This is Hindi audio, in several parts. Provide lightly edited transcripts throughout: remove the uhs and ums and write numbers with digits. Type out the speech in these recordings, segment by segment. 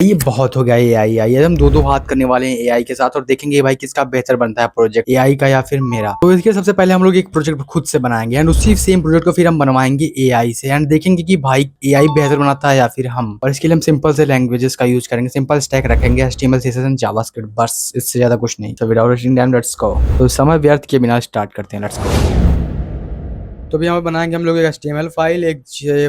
ये बहुत हो गया एआई। आई हम दो दो हाथ करने वाले हैं एआई के साथ और देखेंगे भाई किसका बेहतर बनता है प्रोजेक्ट, एआई का या फिर मेरा। तो इसके सबसे पहले हम लोग एक प्रोजेक्ट खुद से बनाएंगे एंड उसी सेम प्रोजेक्ट को फिर हम बनवाएंगे एआई से एंड देखेंगे कि भाई एआई बेहतर बनाता है या फिर हम। और इसके लिए हम सिंपल से लैंग्वेजेस का यूज करेंगे, सिंपल स्टैक रखेंगे, एचटीएमएल सीएसएस एंड जावास्क्रिप्ट, बस इससे ज्यादा कुछ नहीं। तो without wasting time let's go. तो समय व्यर्थ के बिना स्टार्ट करते हैं, लेट्स गो। तो अभी यहाँ पे बनाएंगे हम लोग एक HTML फाइल, एक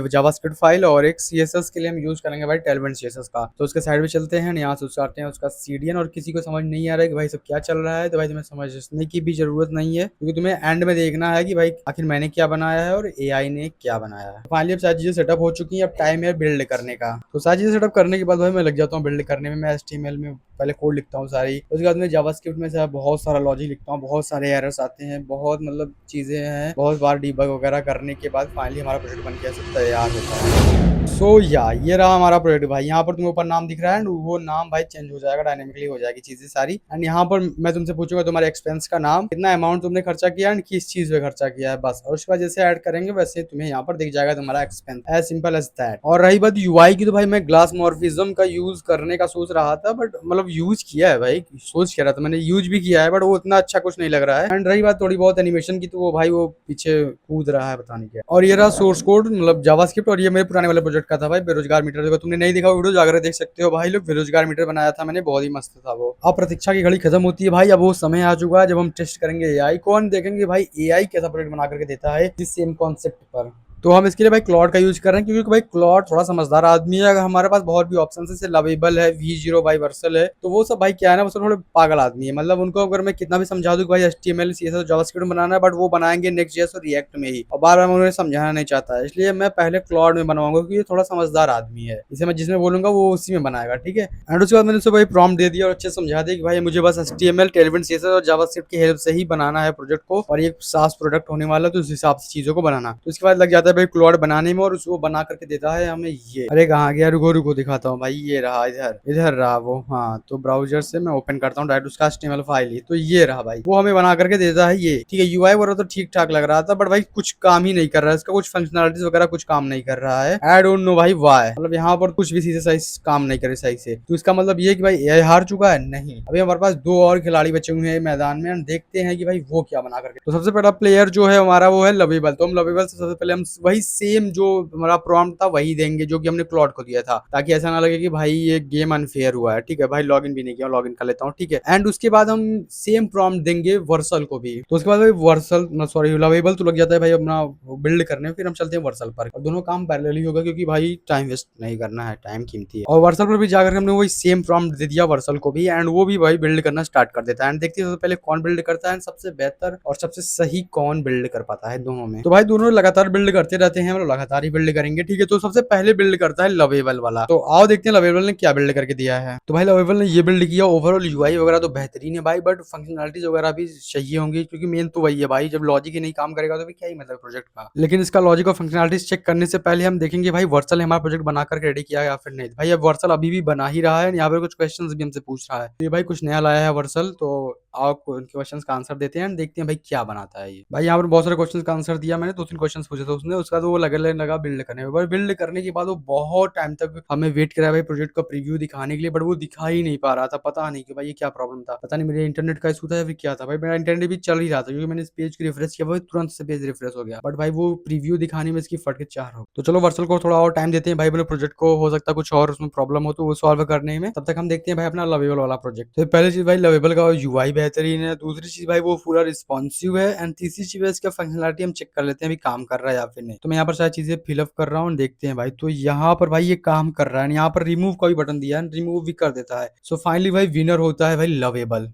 जावास्क्रिप्ट फाइल और एक CSS के लिए हम यूज करेंगे भाई टेलविंड CSS का। तो उसके साइड में चलते हैं, यहाँ से उतारते हैं उसका CDN। और किसी को समझ नहीं आ रहा है कि भाई सब क्या चल रहा है, तो भाई तुम्हें समझने की भी जरूरत नहीं है, क्योंकि तुम्हें एंड में देखना है कि भाई आखिर मैंने क्या बनाया है और AI ने क्या बनाया है। फाइनली अब सारी चीजें सेटअप हो चुकी हैं, अब टाइम है बिल्ड करने का। तो सारी चीजें सेटअप करने के बाद भाई मैं लग जाता हूँ बिल्ड करने में। मैं HTML में पहले कोड लिखता हूँ सारी, उसके बाद में जावास्क्रिप्ट में से बहुत सारा लॉजिक लिखता हूँ, बहुत सारे एरर्स आते हैं, बहुत मतलब चीज़ें हैं, बहुत बार डीबग वगैरह करने के बाद फाइनली हमारा प्रोजेक्ट बन के ऐसे तैयार होता है। ये रहा हमारा प्रोजेक्ट भाई। यहाँ पर तुम्हें ऊपर नाम दिख रहा है एंड वो नाम भाई चेंज हो जाएगा, डायनेमिकली हो जाएगी चीजें सारी। एंड यहाँ पर मैं तुमसे पूछूंगा तुम्हारे एक्सपेंस का नाम, कितना अमाउंट तुमने खर्चा किया एंड किस चीज पे खर्चा किया है, बस। और उसके बाद जैसे ऐड करेंगे वैसे तुम्हें यहाँ पर दिख जाएगा तुम्हारा expense, as simple as that. और रही बात यूआई की, तो भाई मैं ग्लास मॉर्फिज्म का यूज करने का सोच रहा था, बट मतलब यूज किया है भाई, सोच कह रहा था, मैंने यूज भी किया है, बट वो उतना अच्छा कुछ नहीं लग रहा है। एंड रही बात थोड़ी बहुत एनिमेशन की, तो वो भाई वो पीछे कूद रहा है, पता नहीं क्या। और ये रहा सोर्स कोड, मतलब जावास्क्रिप्ट। और ये मेरे पुराने वाले प्रोजेक्ट का था भाई, बेरोजगार मीटर। देखो तुमने नहीं देखा वीडियो, जाकर देख सकते हो भाई लोग। बेरोजगार मीटर बनाया था मैंने, बहुत ही मस्त था वो। अब प्रतीक्षा की घड़ी खत्म होती है भाई, अब वो समय आ चुका है जब हम टेस्ट करेंगे एआई को और देखेंगे भाई एआई कैसा प्रोजेक्ट बना करके देता है इस सेम कॉन्सेप्ट पर। तो हम इसके लिए भाई क्लॉड का यूज कर रहे हैं, क्योंकि भाई क्लॉड थोड़ा समझदार आदमी है। अगर हमारे पास बहुत भी ऑप्शन है, जैसे लवेबल है, V0 भाई वर्सल है, तो वो सब भाई क्या है ना, वो सब थोड़े पागल आदमी है। मतलब उनको अगर मैं कितना भी समझा दूं कि भाई HTML CSS जावास्क्रिप्ट बनाना है, बट वो बनाएंगे Next.js और रिएक्ट में ही, और बार बार मैं उन्हें समझाना नहीं चाहता है। इसलिए मैं पहले क्लॉड में बनवाऊंगा, क्योंकि ये थोड़ा समझदार आदमी है, इसे मैं जिसमें बोलूंगा वो उसी में बनाएगा, ठीक है। एंड उसके बाद मैंने उसे भाई प्रॉम्प्ट दे दिया और अच्छे से समझा दिया कि भाई मुझे बस HTML टेलविंड CSS और जावास्क्रिप्ट की हेल्प से ही बनाना है प्रोजेक्ट को, और ये SaaS प्रोडक्ट होने वाला है, तो उस हिसाब से चीजों को बनाना। तो उसके बाद लग जाता है भाई क्लॉड बनाने में, और उसको बना करके देता है हमें ये। अरे कहाँ गया, रुको रुको दिखाता हूँ भाई। ये रहा, इधर इधर रहा वो। हाँ, तो ब्राउजर से मैं ओपन करता हूँ डायरेक्ट उसका HTML फाइल ही। तो ये रहा भाई, वो हमें बना करके देता है ये, ठीक है। यूआई वगैरह तो ठीक ठाक लग रहा था, बट भाई कुछ काम ही नहीं कर रहा है इसका, कुछ फंक्शनलिटीज वगैरह कुछ काम नहीं कर रहा है। आई डोंट नो भाई व्हाई, मतलब यहाँ पर कुछ भी चीजें सही काम नहीं करे सही से। तो इसका मतलब ये कि भाई एआई हार चुका है? नहीं, अभी हमारे पास दो और खिलाड़ी बचे हुए हैं मैदान में, हम देखते हैं कि भाई वो क्या बना करके। तो सबसे पहला प्लेयर जो है हमारा वो है लवेबल। तो हम लवेबल से सबसे पहले हम वही सेम जो हमारा प्रॉम्प्ट था वही देंगे जो कि हमने क्लॉड को दिया था, ताकि ऐसा ना लगे कि भाई ये गेम अनफेयर हुआ है, ठीक है। भाई लॉगिन भी नहीं किया, लॉगिन कर लेता हूँ, ठीक है। एंड उसके बाद हम सेम प्रॉम्प्ट देंगे वर्सल को भी। तो उसके बाद भाई वर्सल सॉरी लवेबल तो लग जाता है भाई अपना बिल्ड करने, फिर हम चलते हैं वर्सल पर, और दोनों काम पैरेलली होगा, क्योंकि भाई टाइम वेस्ट नहीं करना है, टाइम कीमती है। और वर्सल पर भी जाकर हमने वही सेम प्रॉम्प्ट दे दिया वर्सल को भी, एंड वो भी भाई बिल्ड करना स्टार्ट कर देता है। एंड देखते हैं सबसे पहले कौन बिल्ड करता है, सबसे बेहतर और सबसे सही कौन बिल्ड कर पाता है दोनों में। तो भाई दोनों लगातार बिल्ड करते रहते हैं, हम लोग लगातार ही बिल्ड करेंगे, ठीक है। तो सबसे पहले बिल्ड करता है लवेबल वाला। तो आओ देखते हैं लवेबल ने क्या बिल्ड करके दिया है। तो भाई लवेबल ने ये बिल्ड किया। ओवरऑल यूआई वगैरह तो बेहतरीन है भाई, बट फंक्शनलिटीज वगैरह भी चाहिए होंगी, क्योंकि मेन तो वही है भाई, जब लॉजिक ही नहीं काम करेगा तो फिर क्या ही मतलब प्रोजेक्ट का। लेकिन इसका लॉजिक और फंक्शनलिटीज चेक करने से पहले हम देखेंगे भाई वर्सल ने हमारा प्रोजेक्ट बनाकर रेडी किया या फिर नहीं। भाई अब वर्सल अभी भी बना ही रहा है, यहाँ पे कुछ क्वेश्चन भी हमसे पूछ रहा है। तो ये भाई कुछ नया लाया है वर्सल, तो आओ उनके क्वेश्चन का आंसर देते हैं, देखते हैं भाई क्या बनाता है ये। भाई यहाँ पर बहुत सारे क्वेश्चन का आंसर दिया मैंने, 2-3 क्वेश्चन पूछे थे उसने। उसका तो वो लगा बिल्ड करने में। बिल्ड करने के बाद वो बहुत टाइम तक हमें वेट कराया भाई प्रोजेक्ट का प्रीव्यू दिखाने के लिए, बट वो दिखा ही नहीं पा रहा था। पता नहीं कि भाई ये क्या प्रॉब्लम था, पता नहीं मेरे इंटरनेट का इशू था या फिर क्या था। भाई मेरा इंटरनेट भी चल ही रहा था, क्योंकि मैंने इस पेज को रिफ्रेश किया, भाई तुरंत से पेज रिफ्रेश हो गया, बट भाई वो प्रीव्यू दिखाने में इसकी फट के चार हो। तो चलो वर्सल को थोड़ा और टाइम देते हैं भाई, बोले प्रोजेक्ट को हो सकता है कुछ और उसमें प्रॉब्लम हो तो वो सॉल्व करने में। तब तक हम देखते हैं भाई अपना लवेबल वाला प्रोजेक्ट। तो पहली चीज भाई लवेबल का यूआई बेहतरीन है, दूसरी चीज भाई वो पूरा रिस्पॉन्सिव है, एंड तीसरी चीज है इसका फंक्शनलिटी हम चेक कर लेते हैं अभी काम कर रहा है या फिर नहीं। तो मैं यहाँ पर सारी चीजें फिलअप कर रहा हूँ, देखते हैं भाई। तो यहाँ पर भाई ये काम कर रहा है, यहाँ पर रिमूव का भी बटन दिया है, रिमूव भी कर देता है। सो फाइनली भाई विनर होता है भाई लवेबल।